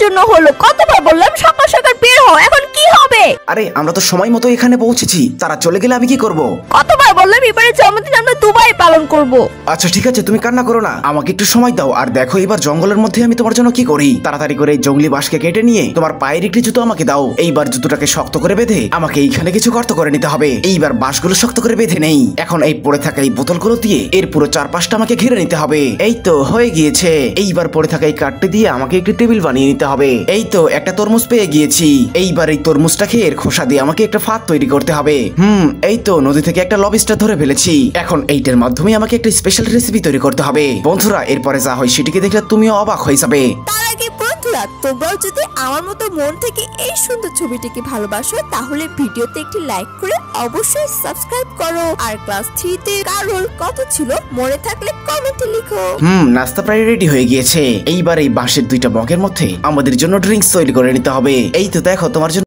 জন্য হলো? কতবার বললাম সকাল সকাল বের হও, এখন কি হবে? আরে আমরা তো সময় মতো এখানে পৌঁছেছি, তারা চলে গেলে আমি কি করব? কতবার বললাম এবারে জন্মদিন আমরা দুবাই পালন করব। আচ্ছা ঠিক আছে, তুমি কান্না করো না, আমাকে একটু সময় দাও। আর দেখো এবার জঙ্গলের মধ্যে আমি তোমার জন্য কি করি। তাড়াতাড়ি করে এই জঙ্গলি বাঁশকে কেটে নিয়ে তোমার পায়ের একটি জুতো আমাকে দাও। এইবার জুতোটাকে শক্ত করে বেঁধে আমাকে এইখানে কিছু গর্ত করে নিতে হবে। এইবার বাঁশগুলো শক্ত করে বেঁধে নেই। এখন এই পড়ে থাকা এই বোতলগুলো দিয়ে এর পুরো চারপাশটা আমাকে ঘিরে নিতে হবে। এই তো হয়ে গিয়েছে। এইবার পড়ে থাকা এই কাঠটি দিয়ে আমাকে একটি টেবিল বানিয়ে নিতে হবে। এই তো একটা তরমুজ পেয়ে গিয়েছি। এইবার এই তরমুজটা খেয়ে এর খোসা দিয়ে আমাকে একটা ফাঁদ তৈরি করতে হবে। এই তো নদী থেকে একটা লবস্টার ধরে ফেলেছি। এখন এইটার মাধ্যমে আমাকে একটা স্পেশাল রেসিপি তৈরি করতে হবে। বন্ধুরা এরপরে যা হয় সেটিকে দেখলে তুমিও অবাক হয়ে যাবে। তার আগে বন্ধুরা, তোমরাও যদি আমার মতো মন থেকে এই সুন্দর ছবিটিকে ভালোবাসো তাহলে ভিডিওতে একটি লাইক করে অবশ্যই সাবস্ক্রাইব করো। আর ক্লাস 3 তে কার রোল কত ছিল মনে থাকলে কমেন্টে লিখো। নাস্তা প্রায় রেডি হয়ে গিয়েছে। এইবার এই বাঁশের দুইটা মগের মধ্যে আমাদের জন্য ড্রিঙ্কস তৈরি করে নিতে হবে। এই তো দেখো তোমার জন্য